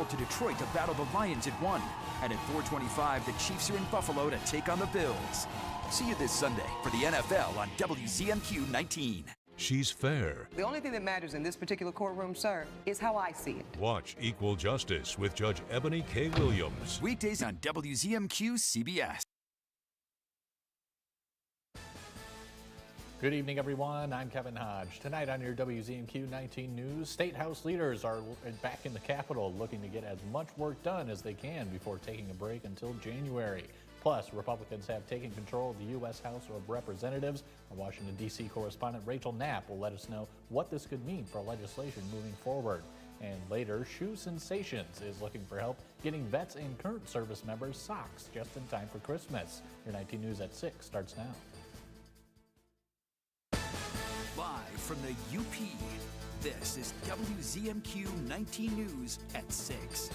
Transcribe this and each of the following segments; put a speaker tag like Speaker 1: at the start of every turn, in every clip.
Speaker 1: travel to Detroit to battle the Lions at 1. And at 4:25, the Chiefs are in Buffalo to take on the Bills. See you this Sunday for the NFL on WZMQ 19.
Speaker 2: She's fair.
Speaker 3: The only thing that matters in this particular courtroom, sir, is how I see it.
Speaker 2: Watch Equal Justice with Judge Ebony K. Williams.
Speaker 1: Weekdays on WZMQ CBS.
Speaker 4: Good evening, everyone. I'm Kevin Hodge. Tonight on your WZMQ 19 News, State House leaders are back in the Capitol looking to get as much work done as they can before taking a break until January. Plus, Republicans have taken control of the U.S. House of Representatives. Our Washington, D.C. correspondent Rachel Knapp will let us know what this could mean for legislation moving forward. And later, Shoe Sensations is looking for help getting vets and current service members socks just in time for Christmas. Your 19 News at 6 starts now.
Speaker 1: Live from the UP, this is WZMQ 19 News at 6.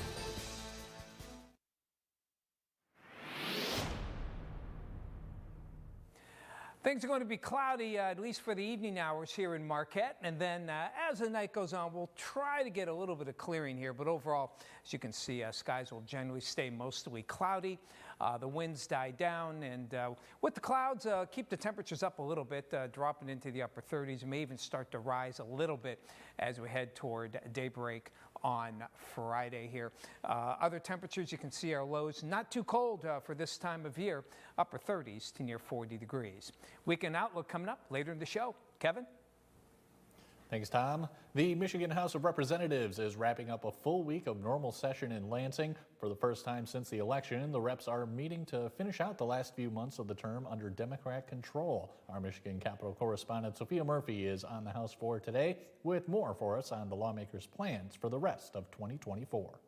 Speaker 5: Things are going to be cloudy, at least for the evening hours here in Marquette. And then as the night goes on, we'll try to get a little bit of clearing here. But overall, as you can see, skies will generally stay mostly cloudy. The winds die down. And with the clouds, keep the temperatures up a little bit, dropping into the upper 30s. It may even start to rise a little bit as we head toward daybreak on Friday here. Other temperatures you can see are lows, not too cold for this time of year, upper 30s to near 40 degrees. Weekend outlook coming up later in the show. Kevin?
Speaker 4: Thanks, Tom. The Michigan House of Representatives is wrapping up a full week of normal session in Lansing. For the first time since the election, the reps are meeting to finish out the last few months of the term under Democrat control. Our Michigan Capitol correspondent Sophia Murphy is on the House floor today with more for us on the lawmakers' plans for the rest of 2024.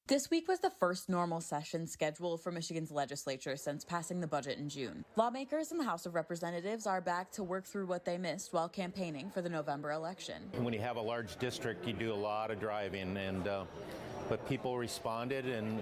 Speaker 6: This week was the first normal session scheduled for Michigan's legislature since passing the budget in June. Lawmakers in the House of Representatives are back to work through what they missed while campaigning for the November election.
Speaker 7: When you have a large district, you do a lot of driving, but people responded and,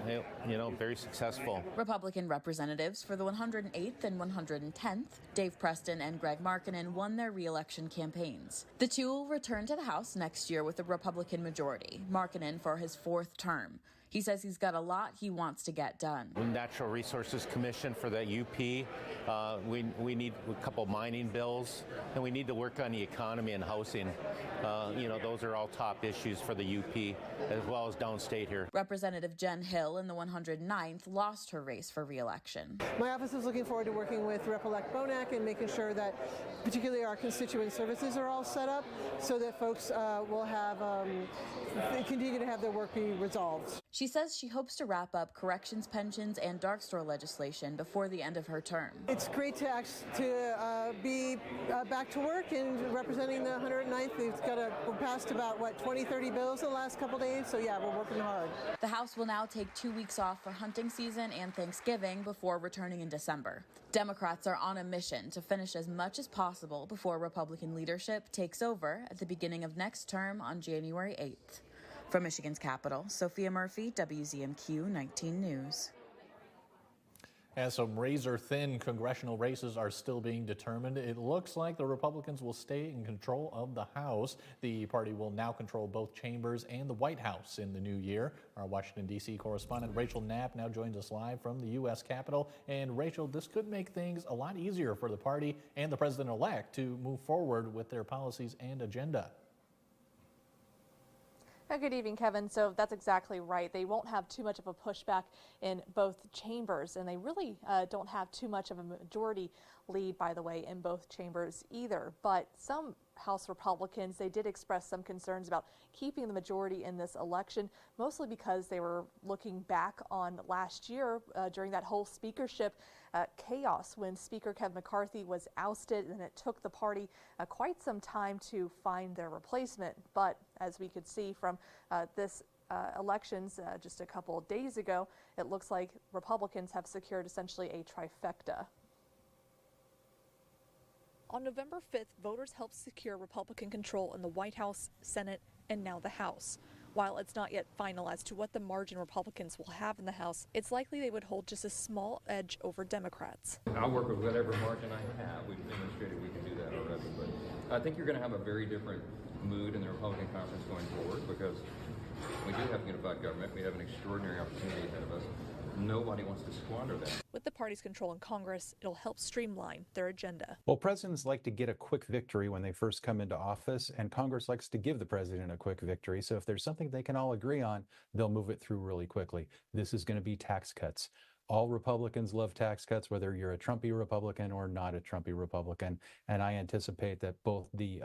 Speaker 7: very successful.
Speaker 6: Republican representatives for the 108th and 110th, Dave Preston and Greg Markkinen, won their re-election campaigns. The two will return to the House next year with a Republican majority, Markkinen for his fourth term. He says he's got a lot he wants to get done.
Speaker 7: Natural Resources Commission for the UP. We need a couple mining bills, and we need to work on the economy and housing. Those are all top issues for the UP as well as downstate here.
Speaker 6: Representative Jen Hill in the 109th lost her race for re-election.
Speaker 8: My office is looking forward to working with Rep-elect Bonak and making sure that particularly our constituent services are all set up so that folks will have continue to have their work be resolved.
Speaker 6: She says she hopes to wrap up corrections pensions and dark store legislation before the end of her term.
Speaker 8: It's great to be back to work and representing the 109th. We've passed about, 20, 30 bills in the last couple days, so yeah, we're working hard.
Speaker 6: The House will now take 2 weeks off for hunting season and Thanksgiving before returning in December. Democrats are on a mission to finish as much as possible before Republican leadership takes over at the beginning of next term on January 8th. From Michigan's capital, Sophia Murphy, WZMQ 19 News.
Speaker 4: As some razor-thin congressional races are still being determined, it looks like the Republicans will stay in control of the House. The party will now control both chambers and the White House in the new year. Our Washington, D.C. correspondent Rachel Knapp now joins us live from the U.S. Capitol. And Rachel, this could make things a lot easier for the party and the president-elect to move forward with their policies and agenda.
Speaker 9: Good evening, Kevin. So that's exactly right. They won't have too much of a pushback in both chambers, and they really don't have too much of a majority lead, by the way, in both chambers either. But some House Republicans, they did express some concerns about keeping the majority in this election, mostly because they were looking back on last year during that whole speakership chaos when Speaker Kevin McCarthy was ousted, and it took the party quite some time to find their replacement. But as we could see from this elections just a couple of days ago, it looks like Republicans have secured essentially a trifecta. On November 5th, voters helped secure Republican control in the White House, Senate, and now the House. While it's not yet final as to what the margin Republicans will have in the House, it's likely they would hold just a small edge over Democrats.
Speaker 10: I'll work with whatever margin I have. We've demonstrated we can do that already. But I think you're going to have a very different mood in the Republican conference going forward because We do have unified government. We have an extraordinary opportunity ahead of us. Nobody wants to squander that.
Speaker 9: With the party's control in Congress, it'll help streamline their agenda.
Speaker 11: Well, presidents like to get a quick victory when they first come into office, and Congress likes to give the president a quick victory. So if there's something they can all agree on, they'll move it through really quickly. This is going to be tax cuts. All Republicans love tax cuts, whether you're a Trumpy Republican or not a Trumpy Republican. And I anticipate that both the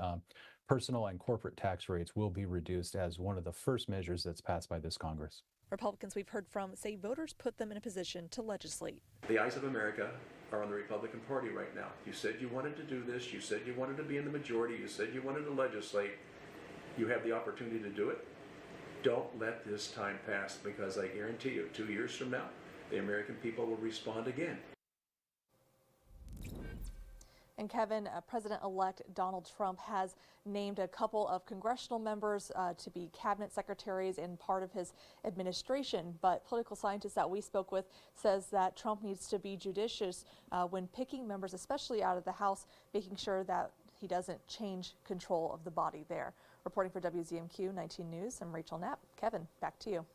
Speaker 11: personal and corporate tax rates will be reduced as one of the first measures that's passed by this Congress.
Speaker 9: Republicans we've heard from say voters put them in a position to legislate.
Speaker 12: The eyes of America are on the Republican Party right now. You said you wanted to do this. You said you wanted to be in the majority. You said you wanted to legislate. You have the opportunity to do it. Don't let this time pass, because I guarantee you 2 years from now, the American people will respond again.
Speaker 9: And Kevin, President-elect Donald Trump has named a couple of congressional members to be cabinet secretaries in part of his administration. But political scientists that we spoke with says that Trump needs to be judicious when picking members, especially out of the House, making sure that he doesn't change control of the body there. Reporting for WZMQ 19 News, I'm Rachel Knapp. Kevin, back to you.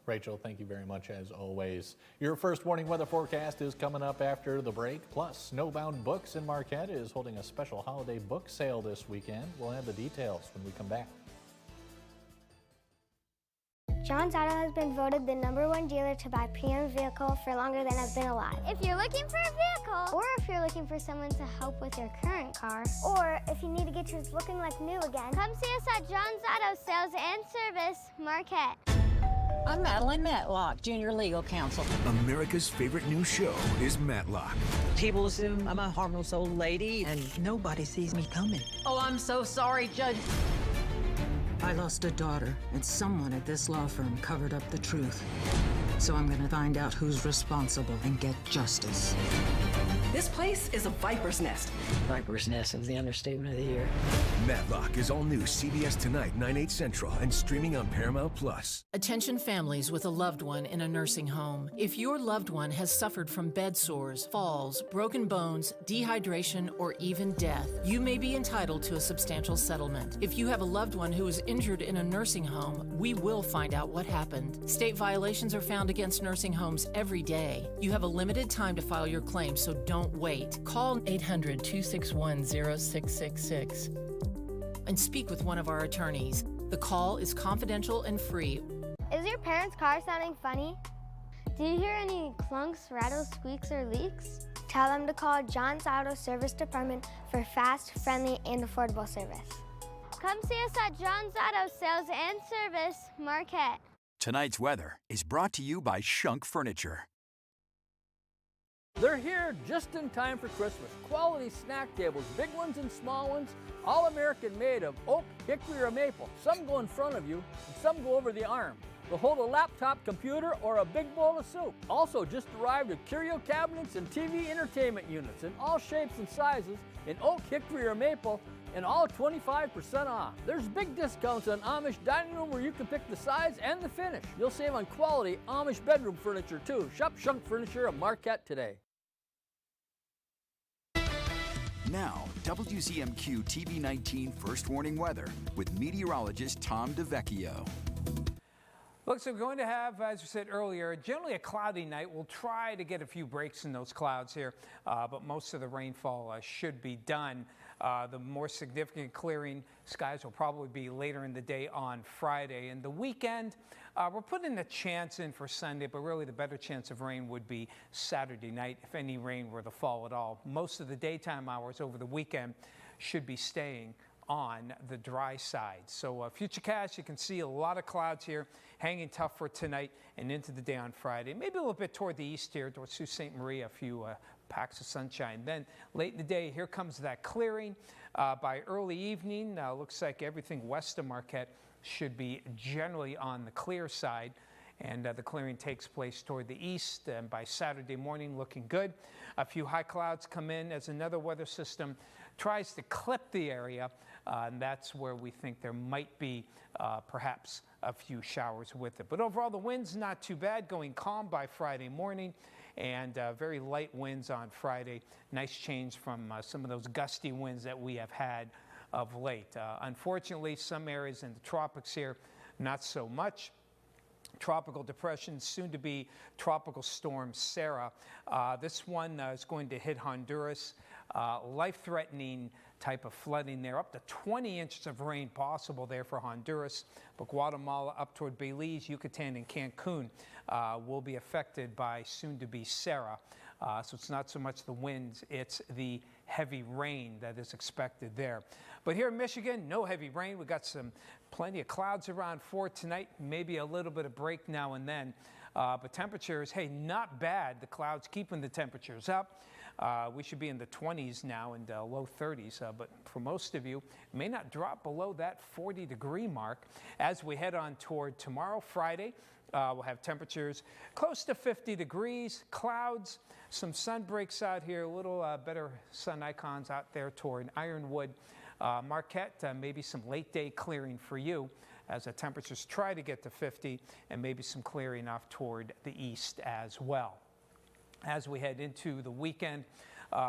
Speaker 4: Rachel, thank you very much as always. Your first morning weather forecast is coming up after the break. Plus, Snowbound Books in Marquette is holding a special holiday book sale this weekend. We'll have the details when we come back.
Speaker 13: John's Auto has been voted the #1 dealer to buy pre-owned vehicle for longer than I've been alive. If you're looking for a vehicle, or if you're looking for someone to help with your current car, or if you need to get yours looking like new again, come see us at John's Auto Sales and Service, Marquette.
Speaker 14: I'm Madeline Matlock, Junior Legal Counsel.
Speaker 15: America's favorite new show is Matlock.
Speaker 14: People assume I'm a harmless old lady, and nobody sees me coming. Oh, I'm so sorry, Judge. I lost a daughter, and someone at this law firm covered up the truth. So I'm going to find out who's responsible and get justice.
Speaker 16: This place is a viper's nest.
Speaker 14: Viper's nest is the understatement of the year.
Speaker 15: Matlock is all new CBS tonight, 9/8 Central, and streaming on Paramount Plus.
Speaker 17: Attention families with a loved one in a nursing home. If your loved one has suffered from bed sores, falls, broken bones, dehydration, or even death, you may be entitled to a substantial settlement. If you have a loved one who is injured in a nursing home, we will find out what happened. State violations are found against nursing homes every day. You have a limited time to file your claim, so don't wait. Call 800-261-0666 and speak with one of our attorneys. The call is confidential and free.
Speaker 13: Is your parents' car sounding funny? Do you hear any clunks, rattles, squeaks, or leaks? Tell them to call John's Auto Service Department for fast, friendly, and affordable service. Come see us at John's Auto Sales and Service, Marquette.
Speaker 1: Tonight's weather is brought to you by Shunk Furniture.
Speaker 18: They're here just in time for Christmas. Quality snack tables, big ones and small ones, all American made of oak, hickory, or maple. Some go in front of you, and some go over the arm. They'll hold a laptop computer or a big bowl of soup. Also just arrived with curio cabinets and TV entertainment units in all shapes and sizes in oak, hickory, or maple, and all 25% off. There's big discounts on Amish dining room where you can pick the size and the finish. You'll save on quality Amish bedroom furniture too. Shop Shunk Furniture at Marquette today.
Speaker 1: Now, WZMQ TV19 First Warning Weather with meteorologist Tom DeVecchio.
Speaker 5: Look, so we're going to have, as we said earlier, generally a cloudy night. We'll try to get a few breaks in those clouds here, but most of the rainfall should be done. The more significant clearing skies will probably be later in the day on Friday. And the weekend, we're putting a chance in for Sunday, but really the better chance of rain would be Saturday night, if any rain were to fall at all. Most of the daytime hours over the weekend should be staying on the dry side. So Futurecast, you can see a lot of clouds here hanging tough for tonight and into the day on Friday. Maybe a little bit toward the east here, towards Sault Ste. Marie, a few packs of sunshine. Then late in the day, here comes that clearing. By early evening, looks like everything west of Marquette should be generally on the clear side. And the clearing takes place toward the east, and by Saturday morning, looking good. A few high clouds come in as another weather system tries to clip the area, and that's where we think there might be perhaps a few showers with it. But overall, the wind's not too bad, going calm by Friday morning, and very light winds on Friday. Nice change from some of those gusty winds that we have had of late. Unfortunately, some areas in the tropics here not so much. Tropical depression, soon to be tropical storm Sarah. This one is going to hit Honduras. Life-threatening type of flooding there, up to 20 inches of rain possible there for Honduras. But Guatemala up toward Belize, Yucatan, and Cancun will be affected by soon-to-be Sarah. So it's not so much the winds, it's the heavy rain that is expected there. But here in Michigan, no heavy rain. We got plenty of clouds around for tonight, maybe a little bit of break now and then. But temperatures, hey, not bad. The clouds keeping the temperatures up. We should be in the 20s now and low 30s, but for most of you, it may not drop below that 40-degree mark. As we head on toward tomorrow, Friday, we'll have temperatures close to 50 degrees, clouds, some sun breaks out here, a little better sun icons out there toward Ironwood. Marquette, maybe some late day clearing for you as the temperatures try to get to 50, and maybe some clearing off toward the east as well. As we head into the weekend,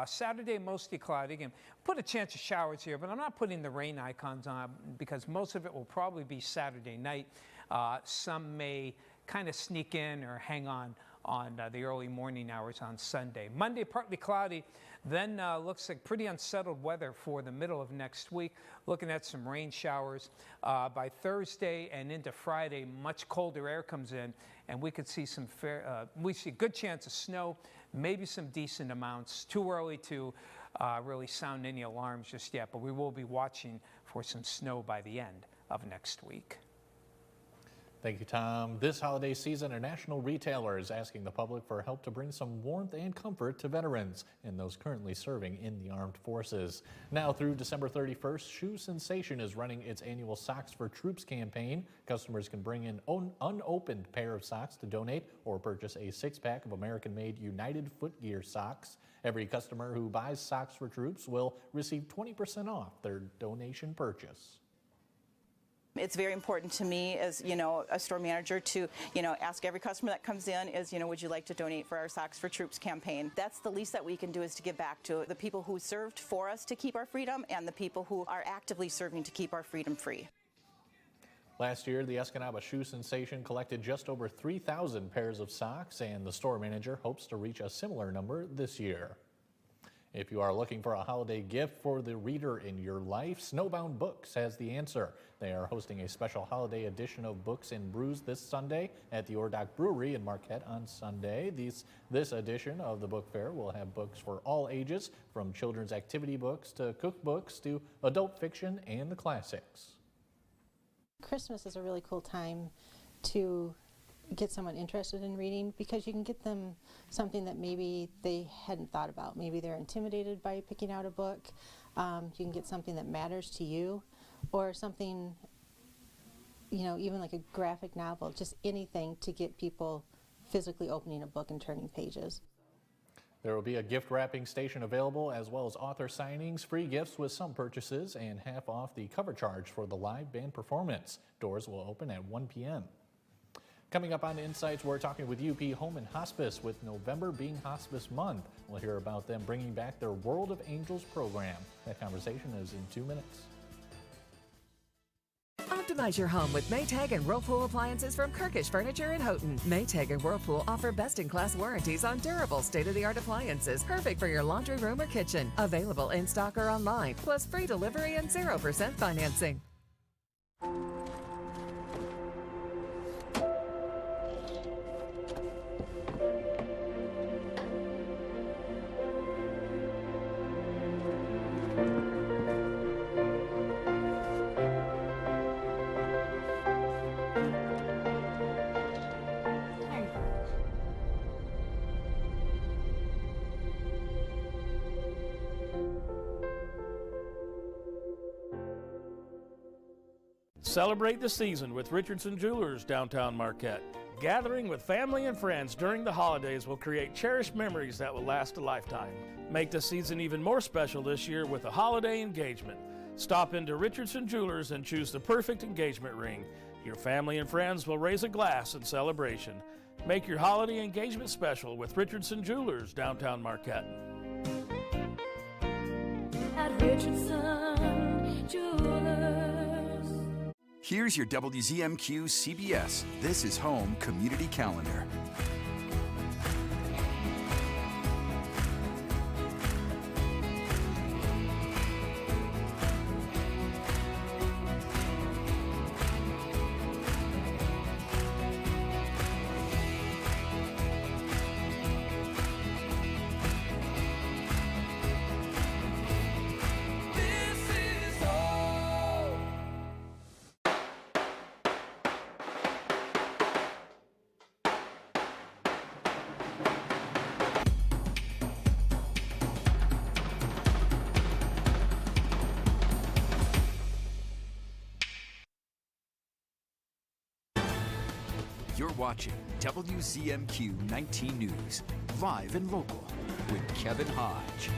Speaker 5: Saturday mostly cloudy. Again, put a chance of showers here, but I'm not putting the rain icons on because most of it will probably be Saturday night. Some may kind of sneak in or hang on the early morning hours on Sunday. Monday, partly cloudy. Then looks like pretty unsettled weather for the middle of next week. Looking at some rain showers. By Thursday and into Friday, much colder air comes in, and we could see we see a good chance of snow, maybe some decent amounts. Too early to really sound any alarms just yet, but we will be watching for some snow by the end of next week.
Speaker 4: Thank you, Tom. This holiday season, a national retailer is asking the public for help to bring some warmth and comfort to veterans and those currently serving in the armed forces. Now through December 31st, Shoe Sensation is running its annual Socks for Troops campaign. Customers can bring in an unopened pair of socks to donate or purchase a 6-pack of American-made United Footgear socks. Every customer who buys Socks for Troops will receive 20% off their donation purchase.
Speaker 19: It's very important to me as, a store manager to, ask every customer that comes in is, would you like to donate for our Socks for Troops campaign? That's the least that we can do, is to give back to the people who served for us to keep our freedom and the people who are actively serving to keep our freedom free.
Speaker 4: Last year, the Escanaba Shoe Sensation collected just over 3,000 pairs of socks, and the store manager hopes to reach a similar number this year. If you are looking for a holiday gift for the reader in your life, Snowbound Books has the answer. They are hosting a special holiday edition of Books and Brews this Sunday at the Ordock Brewery in Marquette on Sunday. This edition of the book fair will have books for all ages, from children's activity books to cookbooks to adult fiction and the classics.
Speaker 20: Christmas is a really cool time to get someone interested in reading, because you can get them something that maybe they hadn't thought about. Maybe they're intimidated by picking out a book. You can get something that matters to you, or something, even like a graphic novel, just anything to get people physically opening a book and turning pages.
Speaker 4: There will be a gift wrapping station available, as well as author signings, free gifts with some purchases, and half off the cover charge for the live band performance. Doors will open at 1 p.m. Coming up on Insights, we're talking with UP Home and Hospice, with November being Hospice Month. We'll hear about them bringing back their World of Angels program. That conversation is in 2 minutes.
Speaker 21: Optimize your home with Maytag and Whirlpool appliances from Kirkish Furniture in Houghton. Maytag and Whirlpool offer best-in-class warranties on durable, state-of-the-art appliances, perfect for your laundry room or kitchen. Available in stock or online, plus free delivery and 0% financing.
Speaker 22: Celebrate the season with Richardson Jewelers, downtown Marquette. Gathering with family and friends during the holidays will create cherished memories that will last a lifetime. Make the season even more special this year with a holiday engagement. Stop into Richardson Jewelers and choose the perfect engagement ring. Your family and friends will raise a glass in celebration. Make your holiday engagement special with Richardson Jewelers, downtown Marquette.
Speaker 23: At Richardson Jewelers.
Speaker 1: Here's your WZMQ CBS This is Home Community Calendar. You're watching WZMQ 19 News, live and local, with Kevin Hodge.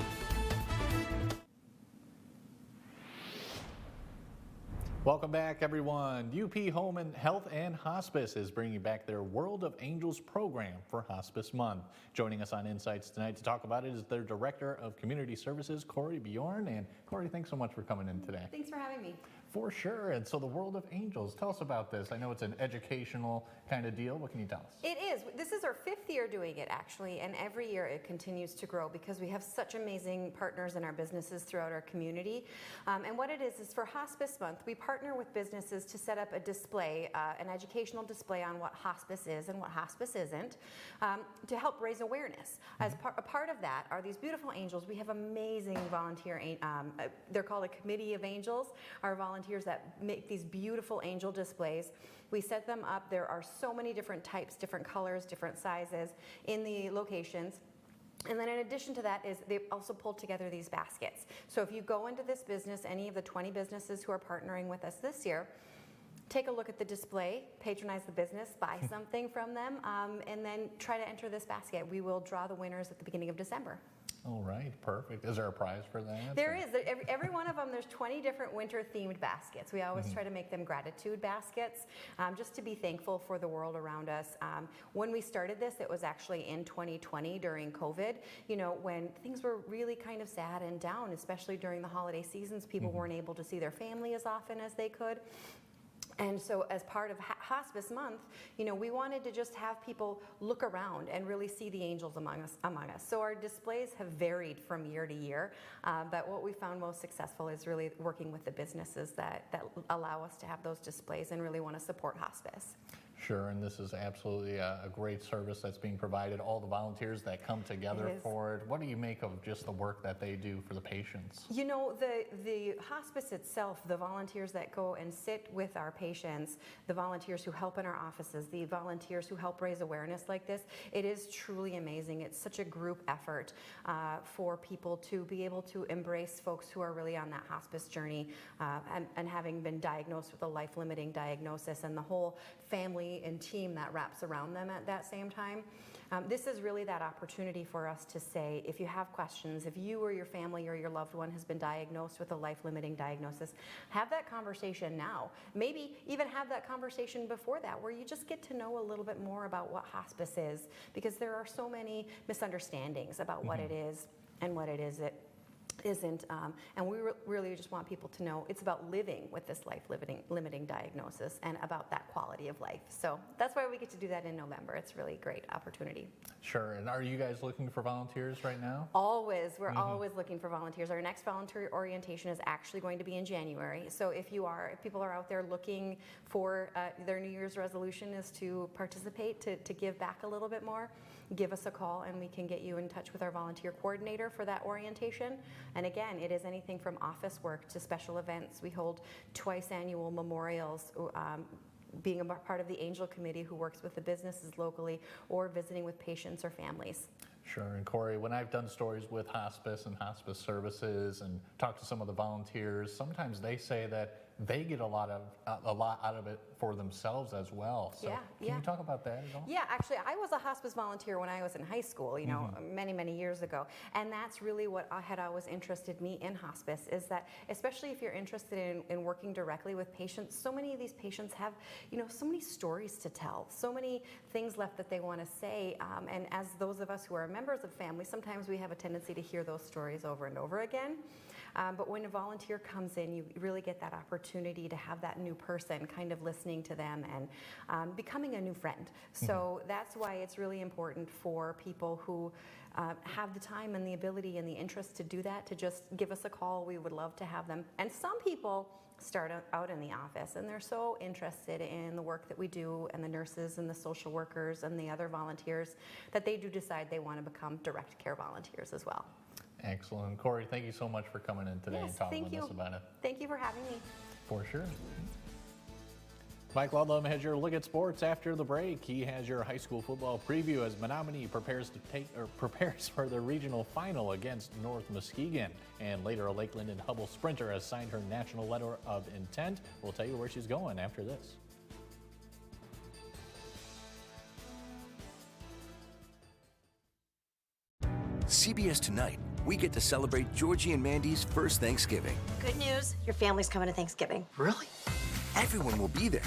Speaker 4: Welcome back, everyone. UP Home and Health and Hospice is bringing back their World of Angels program for Hospice Month. Joining us on Insights tonight to talk about it is their Director of Community Services, Corey Bjorn. And Corey, thanks so much for coming in today.
Speaker 2: Thanks for having me.
Speaker 4: For sure. And so the World of Angels, tell us about this. I know it's an educational kind of deal. What can you tell us?
Speaker 2: It is. This is our 5th year doing it, actually, and every year it continues to grow because we have such amazing partners in our businesses throughout our community. And what it is for Hospice Month, we partner with businesses to set up a display, an educational display on what hospice is and what hospice isn't, to help raise awareness. As a part of that are these beautiful angels. We have amazing volunteer, they're called a committee of angels, our volunteers that make these beautiful angel displays. We set them up. There are so many different types, different colors, different sizes in the locations. And then in addition to that is they've also pulled together these baskets. So if you go into this business, any of the 20 businesses who are partnering with us this year, take a look at the display, patronize the business, buy something from them, and then try to enter this basket. We will draw the winners at the beginning of December.
Speaker 4: All right, perfect. Is there a prize for that?
Speaker 2: There is. Every one of them, there's 20 different winter-themed baskets. We always try to make them gratitude baskets, just to be thankful for the world around us. When we started this, it was actually in 2020 during COVID, you know, when things were really kind of sad and down, especially during the holiday seasons. People weren't able to see their family as often as they could. And so as part of Hospice Month, you know, we wanted to just have people look around and really see the angels among us. So our displays have varied from year to year, but what we found most successful is really working with the businesses that allow us to have those displays and really want to support hospice.
Speaker 4: Sure, and this is absolutely a great service that's being provided. All the volunteers that come together for it. What do you make of just the work that they do for the patients?
Speaker 2: You know, the hospice itself, the volunteers that go and sit with our patients, the volunteers who help in our offices, the volunteers who help raise awareness like this, it is truly amazing. It's such a group effort for people to be able to embrace folks who are really on that hospice journey and having been diagnosed with a life-limiting diagnosis, and the whole family and team that wraps around them at that same time. This is really that opportunity for us to say, if you have questions, if you or your family or your loved one has been diagnosed with a life-limiting diagnosis, have that conversation now. Maybe even have that conversation before that, where you just get to know a little bit more about what hospice is, because there are so many misunderstandings about what it is and what it isn't. And we really just want people to know it's about living with this life-limiting diagnosis and about that quality of life. So that's why we get to do that in November. It's really a great opportunity.
Speaker 4: Sure. And are you guys looking for volunteers right now?
Speaker 2: Always. We're always looking for volunteers. Our next volunteer orientation is actually going to be in January. So if people are out there looking for their New Year's resolution is to participate, to give back a little bit more, give us a call and we can get you in touch with our volunteer coordinator for that orientation. And again, it is anything from office work to special events. We hold twice annual memorials, being a part of the Angel Committee who works with the businesses locally, or visiting with patients or families.
Speaker 4: Sure. And Corey, when I've done stories with hospice and hospice services and talked to some of the volunteers, sometimes they say that they get a lot out of it for themselves as well. So can you talk about that at all?
Speaker 2: Yeah, actually, I was a hospice volunteer when I was in high school, you know, many years ago. And that's really what had always interested me in hospice, is that especially if you're interested in working directly with patients, so many of these patients have, you know, so many stories to tell, so many things left that they want to say. And as those of us who are members of family, sometimes we have a tendency to hear those stories over and over again. But when a volunteer comes in, you really get that opportunity to have that new person kind of listening to them and becoming a new friend. So that's why it's really important for people who have the time and the ability and the interest to do that, to just give us a call. We would love to have them. And some people start out in the office and they're so interested in the work that we do, and the nurses and the social workers and the other volunteers, that they do decide they want to become direct care volunteers as well.
Speaker 4: Excellent. Corey, thank you so much for coming in today and talking with us about it.
Speaker 2: Thank you for having me.
Speaker 4: For sure. Mike Ludlam has your look at sports after the break. He has your high school football preview as Menominee prepares for the regional final against North Muskegon. And later, a Lakeland and Hubble sprinter has signed her national letter of intent. We'll tell you where she's going after this.
Speaker 15: CBS Tonight, we get to celebrate Georgie and Mandy's first Thanksgiving.
Speaker 3: Good news, your family's coming to Thanksgiving.
Speaker 15: Really? Everyone will be there.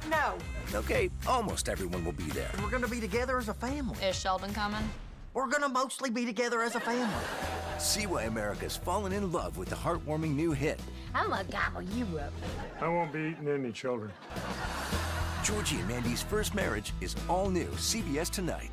Speaker 3: No.
Speaker 15: Okay, almost everyone will be there.
Speaker 7: We're gonna be together as a family.
Speaker 23: Is Sheldon coming?
Speaker 7: We're gonna mostly be together as a family.
Speaker 15: See why America's fallen in love with the heartwarming new hit.
Speaker 3: I'm gonna gobble you up.
Speaker 24: I won't be eating any children.
Speaker 15: Georgie and Mandy's first marriage is all new CBS Tonight.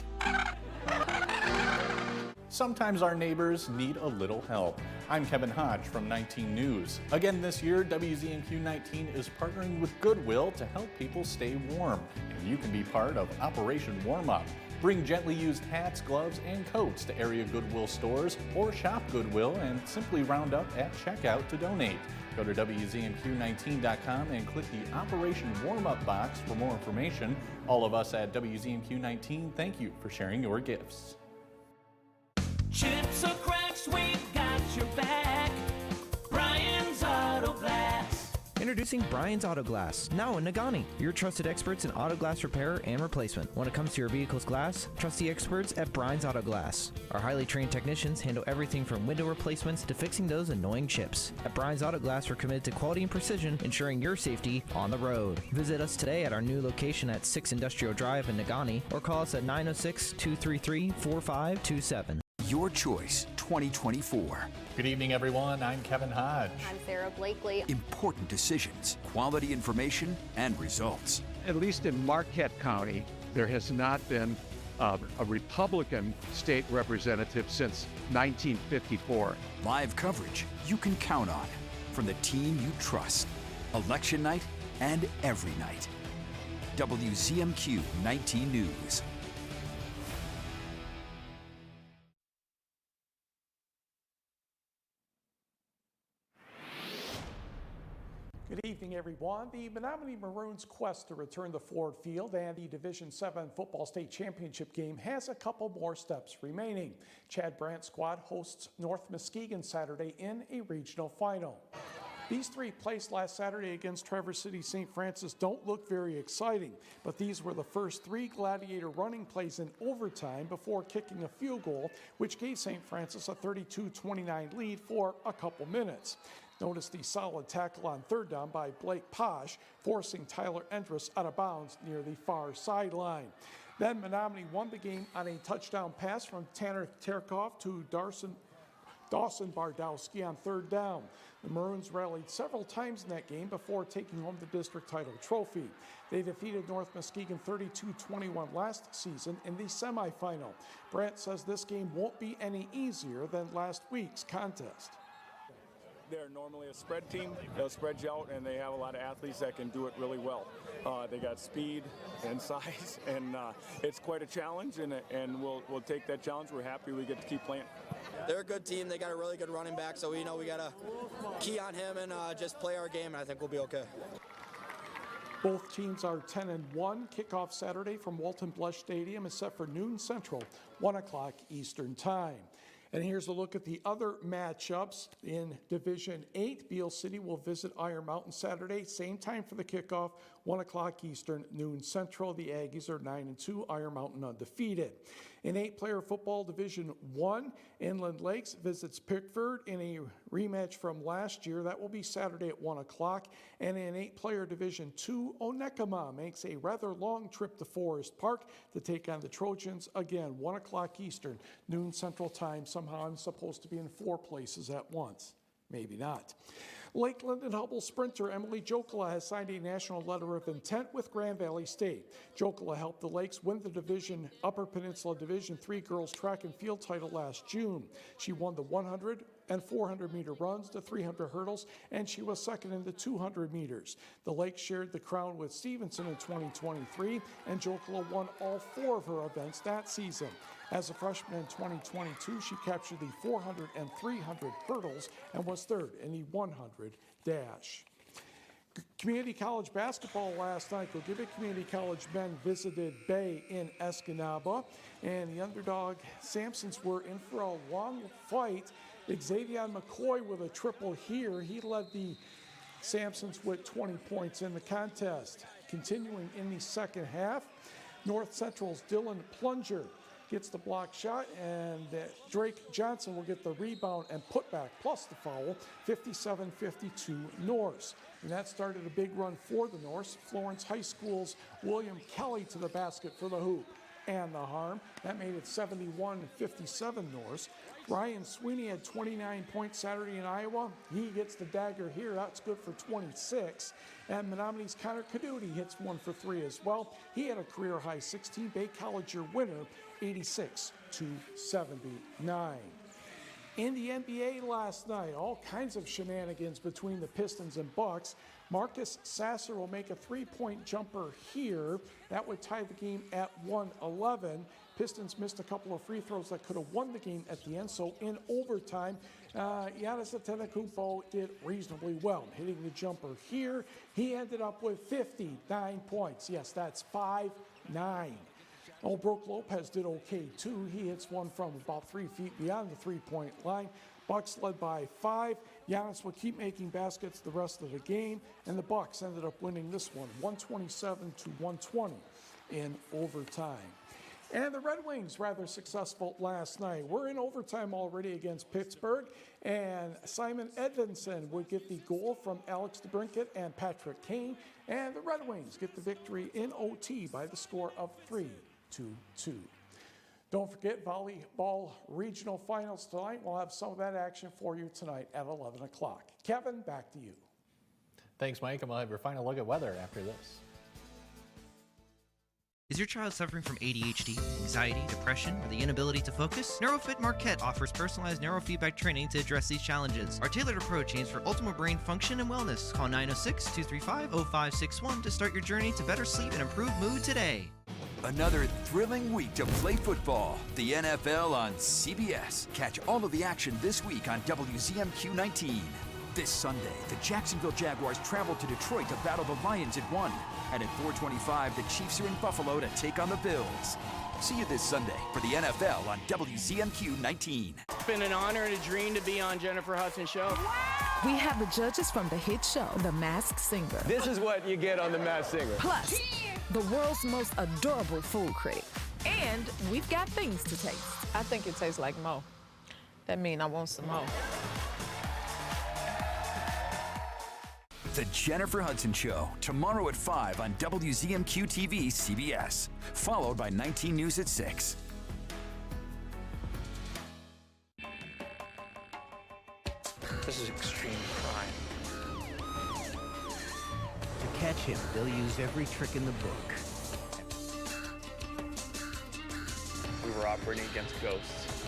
Speaker 4: Sometimes our neighbors need a little help. I'm Kevin Hodge from 19 News. Again this year, WZMQ 19 is partnering with Goodwill to help people stay warm. And you can be part of Operation Warm Up. Bring gently used hats, gloves, and coats to area Goodwill stores or shop Goodwill and simply round up at checkout to donate. Go to WZMQ19.com and click the Operation Warm Up box for more information. All of us at WZMQ 19 thank you for sharing your gifts.
Speaker 25: Chips or cracks, we've got your back. Brian's Auto Glass.
Speaker 26: Introducing Brian's Auto Glass, now in Nagani. Your trusted experts in auto glass repair and replacement. When it comes to your vehicle's glass, trust the experts at Brian's Auto Glass. Our highly trained technicians handle everything from window replacements to fixing those annoying chips. At Brian's Auto Glass, we're committed to quality and precision, ensuring your safety on the road. Visit us today at our new location at 6 Industrial Drive in Nagani, or call us at 906-233-4527.
Speaker 1: Your choice 2024.
Speaker 4: Good evening, everyone. I'm Kevin Hodge.
Speaker 27: I'm Sarah Blakely.
Speaker 1: Important decisions, quality information, and results.
Speaker 28: At least in Marquette County, there has not been a Republican state representative since 1954.
Speaker 1: Live coverage you can count on from the team you trust. Election night and every night. WZMQ 19 News.
Speaker 29: Good evening, everyone. The Menominee Maroons' quest to return to Ford Field and the Division VII Football State Championship game has a couple more steps remaining. Chad Brandt's squad hosts North Muskegon Saturday in a regional final. These three placed last Saturday against Traverse City St. Francis don't look very exciting, but these were the first three Gladiator running plays in overtime before kicking a field goal, which gave St. Francis a 32-29 lead for a couple minutes. Notice the solid tackle on third down by Blake Posh, forcing Tyler Endress out of bounds near the far sideline. Then Menominee won the game on a touchdown pass from Tanner Terkoff to Dawson Bardowski on third down. The Maroons rallied several times in that game before taking home the district title trophy. They defeated North Muskegon 32-21 last season in the semifinal. Brandt says this game won't be any easier than last week's contest.
Speaker 30: They're normally a spread team. They'll spread you out, and they have a lot of athletes that can do it really well. They got speed and size, and it's quite a challenge, and we'll take that challenge. We're happy we get to keep playing.
Speaker 31: They're a good team. They got a really good running back, so we know we got to key on him and just play our game, and I think we'll be okay.
Speaker 29: Both teams are 10-1. Kickoff Saturday from Walton Blush Stadium is set for noon Central, 1 o'clock Eastern Time. And here's a look at the other matchups. In Division 8, Beale City will visit Iron Mountain Saturday. Same time for the kickoff, 1 o'clock Eastern, noon Central. The Aggies are 9-2, Iron Mountain undefeated. In 8-player football Division 1, Inland Lakes visits Pickford in a rematch from last year. That will be Saturday at 1 o'clock. And in 8-player Division 2, Onekama makes a rather long trip to Forest Park to take on the Trojans. Again, 1 o'clock Eastern, noon Central Time. Somehow I'm supposed to be in 4 places at once. Maybe not. Lakeland and Hubble sprinter Emily Jokela has signed a national letter of intent with Grand Valley State. Jokela helped the Lakes win the Upper Peninsula Division III girls track and field title last June. She won the 100 and 400 meter runs, the 300 hurdles, and she was second in the 200 meters. The Lakes shared the crown with Stevenson in 2023, and Jokela won all 4 of her events that season. As a freshman in 2022, she captured the 400 and 300 hurdles and was third in the 100 dash. Community college basketball last night. Gogebic Community College men visited Bay in Escanaba, and the underdog Sampsons were in for a long fight. Xavier McCoy with a triple here. He led the Sampsons with 20 points in the contest. Continuing in the second half, North Central's Dylan Plunger gets the block shot, and Drake Johnson will get the rebound and putback plus the foul, 57-52 Norse. And that started a big run for the Norse. Florence High School's William Kelly to the basket for the hoop and the harm. That made it 71-57 Norse. Ryan Sweeney had 29 points Saturday in Iowa. He gets the dagger here. That's good for 26. And Menominee's Connor Caduti hits 1 for 3 as well. He had a career high 16. Bay College your winner, 86-79. In the NBA last night, all kinds of shenanigans between the Pistons and Bucks. Marcus Sasser will make a 3-point jumper here. That would tie the game at 111. Pistons missed a couple of free throws that could have won the game at the end. So in overtime, Giannis Antetokounmpo did reasonably well, hitting the jumper here. He ended up with 59 points. Yes, that's 5-9. Brook Lopez did okay too. He hits one from about 3 feet beyond the three-point line. Bucks led by 5. Giannis will keep making baskets the rest of the game, and the Bucks ended up winning this one, 127-120 in overtime. And the Red Wings rather successful last night. We're in overtime already against Pittsburgh, and Simon Edvinson would get the goal from Alex DeBrincat and Patrick Kane, and the Red Wings get the victory in OT by the score of 3-2. Don't forget volleyball regional finals tonight. We'll have some of that action for you tonight at 11 o'clock. Kevin, back to you.
Speaker 4: Thanks, Mike, and we'll have your final look at weather after this.
Speaker 26: Is your child suffering from ADHD, anxiety, depression, or the inability to focus? NeuroFit Marquette offers personalized neurofeedback training to address these challenges. Our tailored approach aims for optimal brain function and wellness. Call 906-235-0561 to start your journey to better sleep and improve mood today.
Speaker 1: Another thrilling week to play football. The NFL on CBS. Catch all of the action this week on WZMQ 19. This Sunday, the Jacksonville Jaguars travel to Detroit to battle the Lions at 1. And at 4:25, the Chiefs are in Buffalo to take on the Bills. See you this Sunday for the NFL on WZMQ 19.
Speaker 6: It's been an honor and a dream to be on Jennifer Hudson's show.
Speaker 8: We have the judges from the hit show, The Masked Singer.
Speaker 6: This is what you get on The Masked Singer.
Speaker 8: Plus, the world's most adorable food critic. And we've got things to taste.
Speaker 9: I think it tastes like Mo. That means I want some more.
Speaker 1: The Jennifer Hudson Show, tomorrow at 5 on WZMQ TV CBS, followed by 19 News at 6.
Speaker 10: This is extreme crime.
Speaker 26: To catch him, they'll use every trick in the book.
Speaker 10: We were operating against ghosts,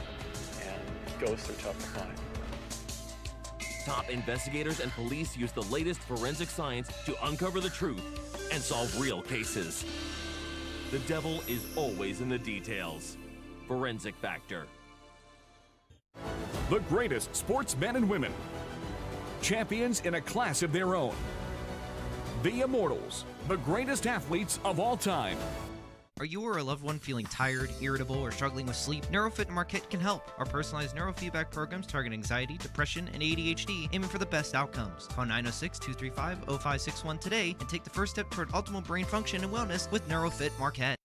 Speaker 10: and ghosts are tough to find.
Speaker 11: Top investigators and police use the latest forensic science to uncover the truth and solve real cases. The devil is always in the details. Forensic Factor.
Speaker 12: The greatest sportsmen and women. Champions in a class of their own. The Immortals, the greatest athletes of all time.
Speaker 26: Are you or a loved one feeling tired, irritable, or struggling with sleep? NeuroFit Marquette can help. Our personalized neurofeedback programs target anxiety, depression, and ADHD, aiming for the best outcomes. Call 906-235-0561 today and take the first step toward optimal brain function and wellness with NeuroFit Marquette.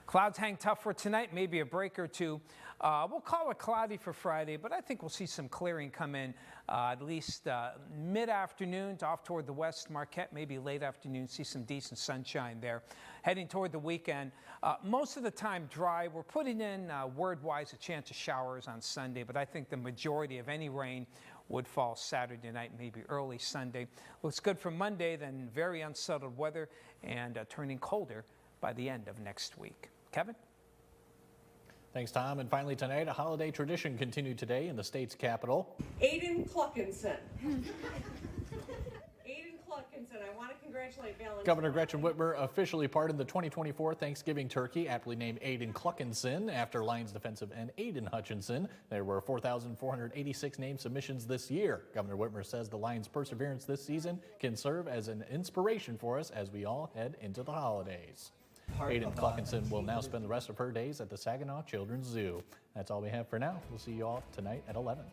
Speaker 5: Clouds hang tough for tonight, maybe a break or two We'll call it cloudy for Friday, but I think we'll see some clearing come in at least mid-afternoon to off toward the west. Marquette, maybe late afternoon, see some decent sunshine there. Heading toward the weekend, most of the time dry. We're putting in, word-wise, a chance of showers on Sunday, but I think the majority of any rain would fall Saturday night, maybe early Sunday. Looks good for Monday, then very unsettled weather and turning colder by the end of next week. Kevin?
Speaker 4: Thanks, Tom. And finally tonight, a holiday tradition continued today in the state's capital.
Speaker 13: Aiden Cluckinson. Aiden Cluckinson, I want to congratulate Valentine.
Speaker 4: Governor Gretchen Whitmer officially pardoned the 2024 Thanksgiving turkey, aptly named Aiden Cluckinson after Lions defensive end Aiden Hutchinson. There were 4,486 name submissions this year. Governor Whitmer says the Lions' perseverance this season can serve as an inspiration for us as we all head into the holidays. Aiden Cluckinson will now spend the rest of her days at the Saginaw Children's Zoo. That's all we have for now. We'll see you all tonight at 11.